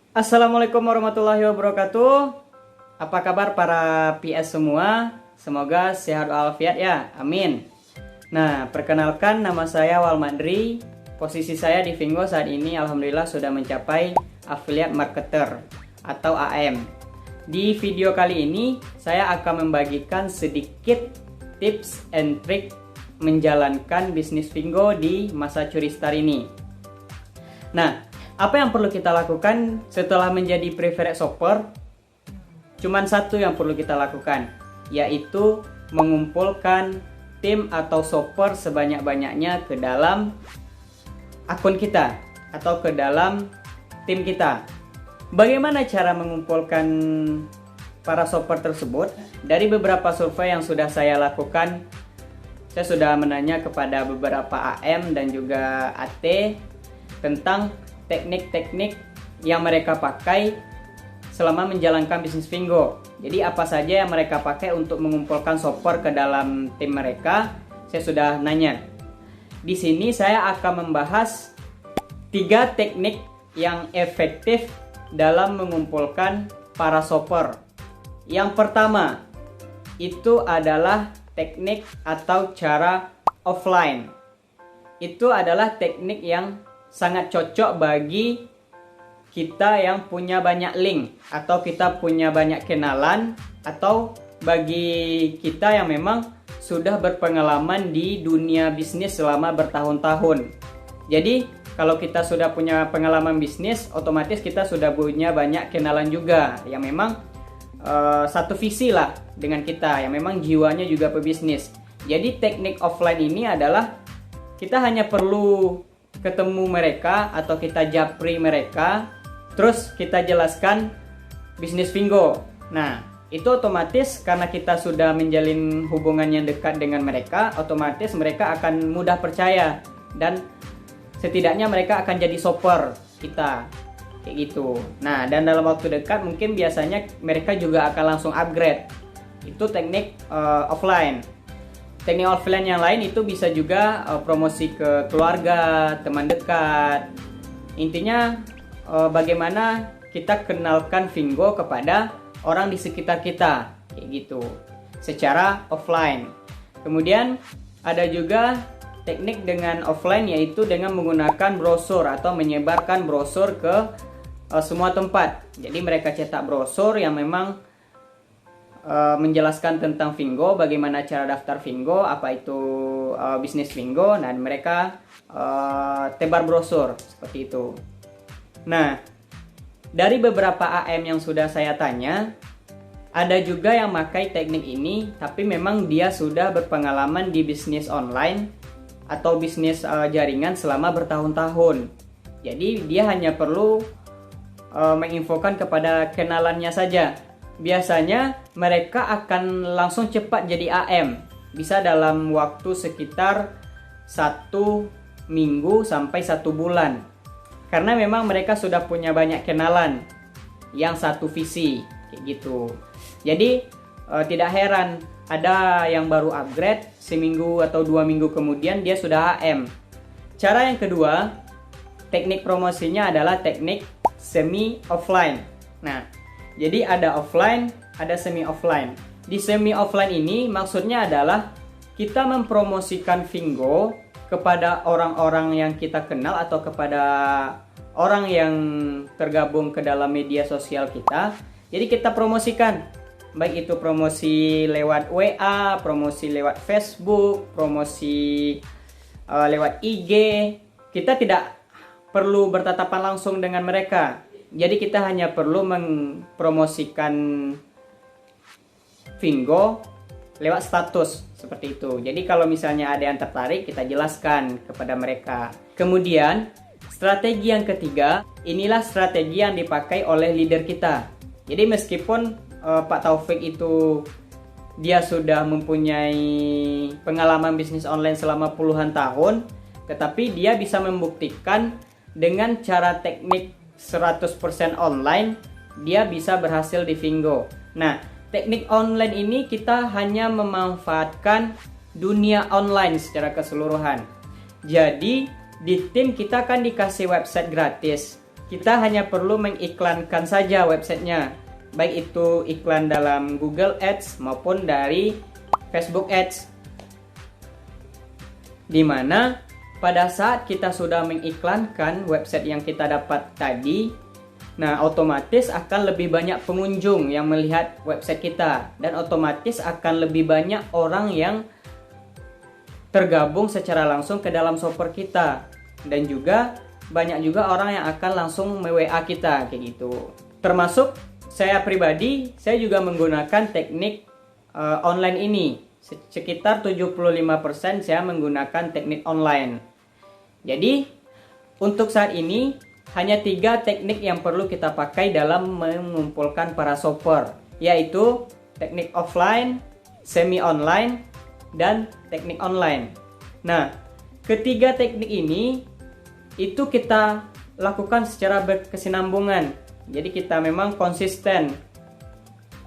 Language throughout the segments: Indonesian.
Assalamualaikum warahmatullahi wabarakatuh. Apa kabar para PS semua? Semoga sehat walafiat ya, amin. Nah, perkenalkan nama saya Walmadri. Posisi saya di Fingo saat ini alhamdulillah sudah mencapai Affiliate Marketer atau AM. Di video kali ini saya akan membagikan sedikit tips and trick menjalankan bisnis Fingo di masa curi star ini. Nah, apa yang perlu kita lakukan setelah menjadi preferred shopper? Cuman satu yang perlu kita lakukan, yaitu mengumpulkan tim atau shopper sebanyak-banyaknya ke dalam akun kita atau ke dalam tim kita. Bagaimana cara mengumpulkan para shopper tersebut? Dari beberapa survei yang sudah saya lakukan, saya sudah menanya kepada beberapa AM dan juga AT tentang teknik-teknik yang mereka pakai selama menjalankan bisnis Fingo. Jadi apa saja yang mereka pakai untuk mengumpulkan shopper ke dalam tim mereka, saya sudah nanya. Di sini saya akan membahas 3 teknik yang efektif dalam mengumpulkan para shopper. Yang pertama, itu adalah teknik atau cara offline. Itu adalah teknik yang sangat cocok bagi kita yang punya banyak link atau kita punya banyak kenalan, atau bagi kita yang memang sudah berpengalaman di dunia bisnis selama bertahun-tahun. Jadi kalau kita sudah punya pengalaman bisnis, otomatis kita sudah punya banyak kenalan juga yang memang satu visi lah dengan kita, yang memang jiwanya juga pebisnis. Jadi teknik offline ini adalah kita hanya perlu ketemu mereka atau kita japri mereka, terus kita jelaskan bisnis Fingo. Nah, itu otomatis karena kita sudah menjalin hubungan yang dekat dengan mereka, otomatis mereka akan mudah percaya dan setidaknya mereka akan jadi shopper kita, kayak gitu. Nah, dan dalam waktu dekat mungkin biasanya mereka juga akan langsung upgrade. Itu teknik offline. Teknik offline yang lain itu bisa juga promosi ke keluarga, teman dekat. Intinya bagaimana kita kenalkan Fingo kepada orang di sekitar kita, kayak gitu, secara offline. Kemudian ada juga teknik dengan offline, yaitu dengan menggunakan brosur atau menyebarkan brosur ke semua tempat. Jadi mereka cetak brosur yang memang menjelaskan tentang Fingo, bagaimana cara daftar Fingo, apa itu bisnis Fingo, dan mereka tebar brosur seperti itu. Nah, dari beberapa AM yang sudah saya tanya, ada juga yang pakai teknik ini, tapi memang dia sudah berpengalaman di bisnis online atau bisnis jaringan selama bertahun-tahun. Jadi dia hanya perlu menginfokan kepada kenalannya saja. Biasanya mereka akan langsung cepat jadi AM, bisa dalam waktu sekitar 1 minggu sampai 1 bulan, karena memang mereka sudah punya banyak kenalan yang satu visi, kayak gitu. Jadi tidak heran ada yang baru upgrade seminggu atau 2 minggu kemudian dia sudah AM. Cara yang kedua, teknik promosinya adalah teknik semi offline. Nah, jadi ada offline, ada semi offline. Di semi offline ini maksudnya adalah kita mempromosikan Fingo kepada orang-orang yang kita kenal atau kepada orang yang tergabung ke dalam media sosial kita. Jadi kita promosikan, baik itu promosi lewat WA, promosi lewat Facebook, promosi lewat IG. Kita tidak perlu bertatapan langsung dengan mereka. Jadi kita hanya perlu mempromosikan Fingo lewat status seperti itu. Jadi kalau misalnya ada yang tertarik, kita jelaskan kepada mereka. Kemudian strategi yang ketiga, inilah strategi yang dipakai oleh leader kita. Jadi meskipun Pak Taufik itu dia sudah mempunyai pengalaman bisnis online selama puluhan tahun, tetapi dia bisa membuktikan dengan cara teknik 100% online, dia bisa berhasil di Fingo. Nah, teknik online ini kita hanya memanfaatkan dunia online secara keseluruhan. Jadi, di tim kita kan dikasih website gratis. kita hanya perlu mengiklankan saja websitenya, baik itu iklan dalam Google Ads maupun dari Facebook Ads. Dimana pada saat kita sudah mengiklankan website yang kita dapat tadi, nah otomatis akan lebih banyak pengunjung yang melihat website kita, dan otomatis akan lebih banyak orang yang tergabung secara langsung ke dalam shopper kita, dan juga banyak juga orang yang akan langsung me-WA kita kayak gitu. Termasuk saya pribadi, saya juga menggunakan teknik online ini. Sekitar 75% saya menggunakan teknik online. Jadi untuk saat ini hanya 3 teknik yang perlu kita pakai dalam mengumpulkan para shopper, yaitu teknik offline, semi online, dan teknik online. Nah, ketiga teknik ini itu kita lakukan secara berkesinambungan. Jadi kita memang konsisten.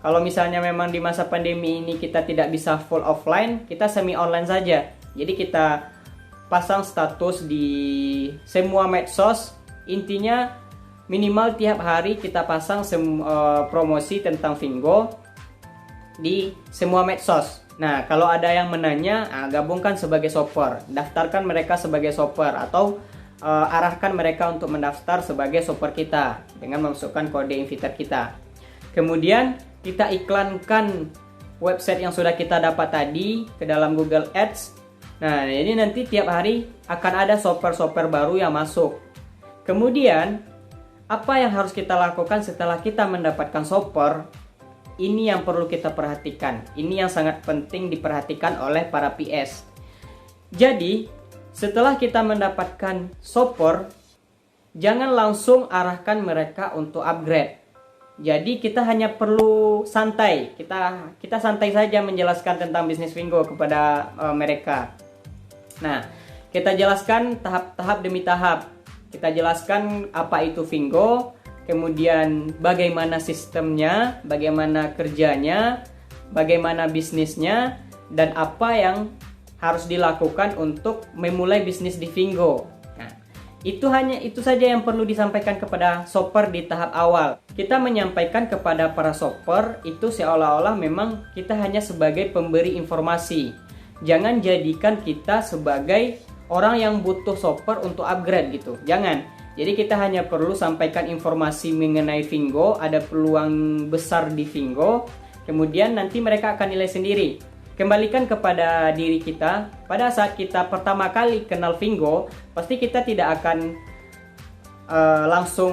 Kalau misalnya memang di masa pandemi ini kita tidak bisa full offline, kita semi online saja. Jadi kita pasang status di semua medsos. Intinya minimal tiap hari kita pasang promosi tentang Fingo di semua medsos. Nah, kalau ada yang menanya, gabungkan sebagai shopper, daftarkan mereka sebagai shopper, atau arahkan mereka untuk mendaftar sebagai shopper kita dengan memasukkan kode inviter kita. Kemudian kita iklankan website yang sudah kita dapat tadi ke dalam Google Ads. Nah, jadi nanti tiap hari akan ada shopper-shopper baru yang masuk. Kemudian apa yang harus kita lakukan setelah kita mendapatkan shopper? Ini yang perlu kita perhatikan. Ini yang sangat penting diperhatikan oleh para PS. Jadi setelah kita mendapatkan shopper, jangan langsung arahkan mereka untuk upgrade. Jadi kita hanya perlu santai. Kita santai saja menjelaskan tentang bisnis Fingo kepada mereka. Nah, kita jelaskan tahap demi tahap. Kita jelaskan apa itu Fingo, kemudian bagaimana sistemnya, bagaimana kerjanya, bagaimana bisnisnya, dan apa yang harus dilakukan untuk memulai bisnis di Fingo. Nah, itu saja yang perlu disampaikan kepada shopper di tahap awal. Kita menyampaikan kepada para shopper itu seolah-olah memang kita hanya sebagai pemberi informasi. Jangan jadikan kita sebagai orang yang butuh shopper untuk upgrade gitu. Jangan. Jadi kita hanya perlu sampaikan informasi mengenai Fingo, ada peluang besar di Fingo. Kemudian nanti mereka akan nilai sendiri. Kembalikan kepada diri kita. Pada saat kita pertama kali kenal Fingo, pasti kita tidak akan langsung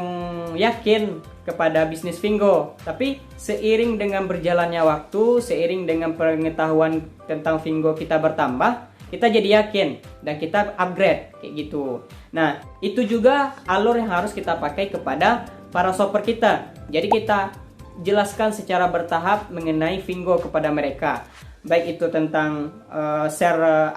yakin kepada bisnis Fingo. Tapi seiring dengan berjalannya waktu, seiring dengan pengetahuan tentang Fingo kita bertambah, kita jadi yakin dan kita upgrade kayak gitu. Nah, itu juga alur yang harus kita pakai kepada para shopper kita. Jadi kita jelaskan secara bertahap mengenai Fingo kepada mereka. Baik itu tentang share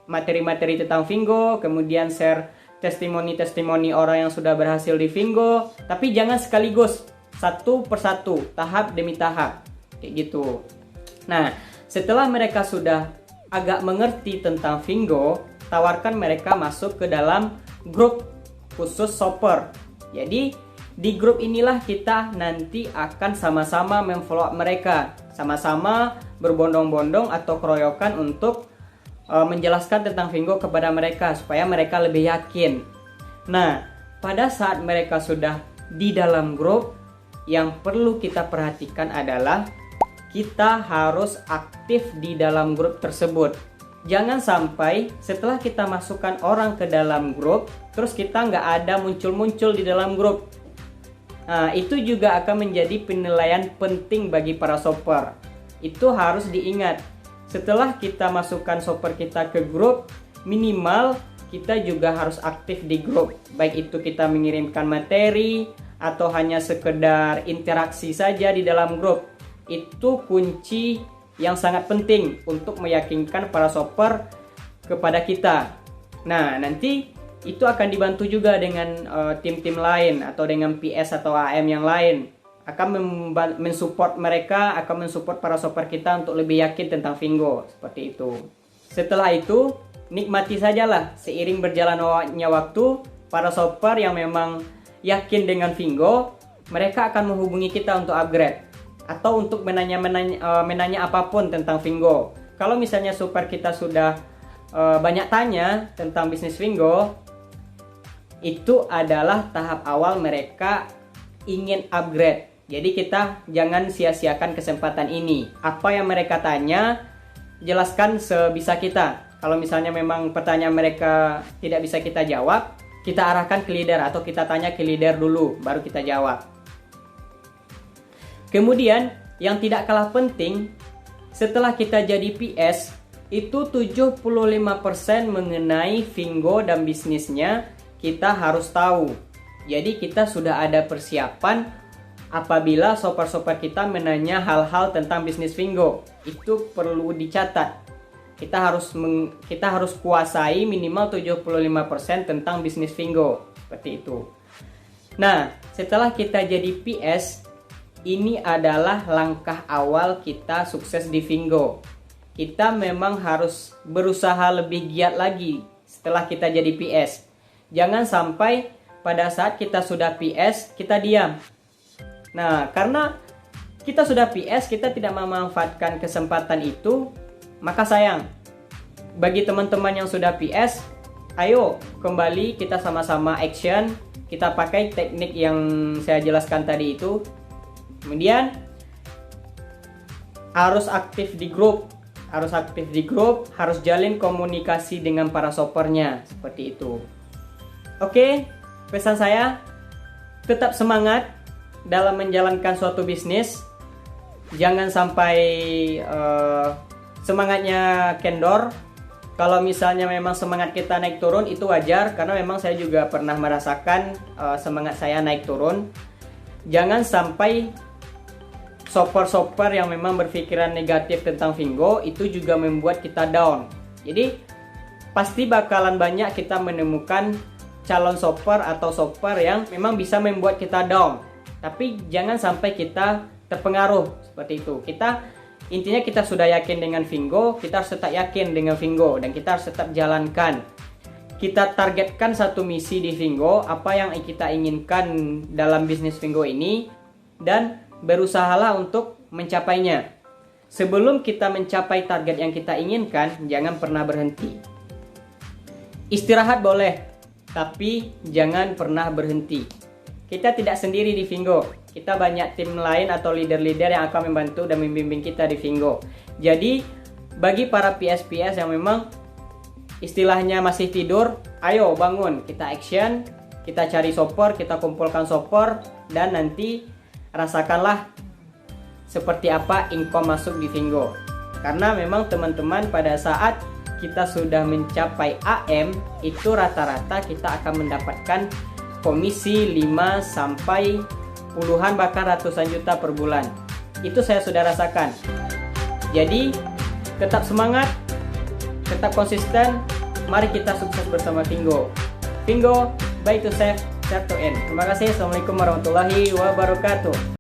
materi-materi tentang Fingo, kemudian share testimoni-testimoni orang yang sudah berhasil di Fingo, tapi jangan sekaligus, satu persatu, tahap demi tahap, kayak gitu. Nah, setelah mereka sudah agak mengerti tentang Fingo, tawarkan mereka masuk ke dalam grup khusus shopper. Jadi di grup inilah kita nanti akan sama-sama memfollow mereka, sama-sama berbondong-bondong atau keroyokan untuk menjelaskan tentang Fingo kepada mereka supaya mereka lebih yakin. Nah, pada saat mereka sudah di dalam grup, yang perlu kita perhatikan adalah kita harus aktif di dalam grup tersebut. Jangan sampai setelah kita masukkan orang ke dalam grup, terus kita nggak ada muncul-muncul di dalam grup. Nah, itu juga akan menjadi penilaian penting bagi para shopper. Itu harus diingat. Setelah kita masukkan shopper kita ke grup, minimal kita juga harus aktif di grup. Baik itu kita mengirimkan materi atau hanya sekedar interaksi saja di dalam grup. Itu kunci yang sangat penting untuk meyakinkan para shopper kepada kita. Nah, nanti itu akan dibantu juga dengan tim-tim lain atau dengan PS atau AM yang lain. Akan mensupport mereka, akan mensupport para shopper kita untuk lebih yakin tentang Fingo, seperti itu. Setelah itu, nikmati sajalah seiring berjalannya waktu, para shopper yang memang yakin dengan Fingo, mereka akan menghubungi kita untuk upgrade atau untuk menanya apapun tentang Fingo. Kalau misalnya super kita sudah banyak tanya tentang bisnis Fingo, itu adalah tahap awal mereka ingin upgrade. Jadi kita jangan sia-siakan kesempatan ini. Apa yang mereka tanya, jelaskan sebisa kita. Kalau misalnya memang pertanyaan mereka tidak bisa kita jawab, kita arahkan ke leader atau kita tanya ke leader dulu, baru kita jawab. Kemudian, yang tidak kalah penting, setelah kita jadi PS, itu 75% mengenai Fingo dan bisnisnya kita harus tahu. Jadi kita sudah ada persiapan apabila shopper-shopper kita menanya hal-hal tentang bisnis Fingo. Itu perlu dicatat. Kita harus kuasai minimal 75% tentang bisnis Fingo. Seperti itu. Nah, setelah kita jadi PS, ini adalah langkah awal kita sukses di Fingo. Kita memang harus berusaha lebih giat lagi setelah kita jadi PS. Jangan sampai pada saat kita sudah PS, kita diam. Nah, karena kita sudah PS, kita tidak memanfaatkan kesempatan itu, maka sayang. Bagi teman-teman yang sudah PS, ayo kembali kita sama-sama action. Kita pakai teknik yang saya jelaskan tadi itu. Kemudian harus aktif di grup, harus jalin komunikasi dengan para shoppernya, seperti itu. Oke, pesan saya, tetap semangat dalam menjalankan suatu bisnis. Jangan sampai semangatnya kendor. Kalau misalnya memang semangat kita naik turun, itu wajar, karena memang saya juga pernah merasakan semangat saya naik turun. Jangan sampai shopper-shopper yang memang berpikiran negatif tentang Fingo itu juga membuat kita down. Jadi pasti bakalan banyak kita menemukan calon shopper atau shopper yang memang bisa membuat kita down. Tapi jangan sampai kita terpengaruh seperti itu. Intinya kita sudah yakin dengan Fingo, kita harus tetap yakin dengan Fingo dan kita harus tetap jalankan. Kita targetkan satu misi di Fingo, apa yang kita inginkan dalam bisnis Fingo ini, dan berusahalah untuk mencapainya. Sebelum kita mencapai target yang kita inginkan, jangan pernah berhenti. Istirahat boleh, tapi jangan pernah berhenti. Kita tidak sendiri di Fingo. Kita banyak tim lain atau leader-leader yang akan membantu dan membimbing kita di Fingo. Jadi, bagi para PS-PS yang memang istilahnya masih tidur, ayo bangun, kita action, kita cari shopper, kita kumpulkan shopper, dan nanti rasakanlah seperti apa income masuk di Fingo. Karena memang teman-teman, pada saat kita sudah mencapai AM, itu rata-rata kita akan mendapatkan komisi 5 sampai puluhan bahkan ratusan juta per bulan. Itu saya sudah rasakan. Jadi tetap semangat, tetap konsisten. Mari kita sukses bersama Fingo. Fingo, buy to save, save to earn. Terima kasih. Assalamualaikum warahmatullahi wabarakatuh.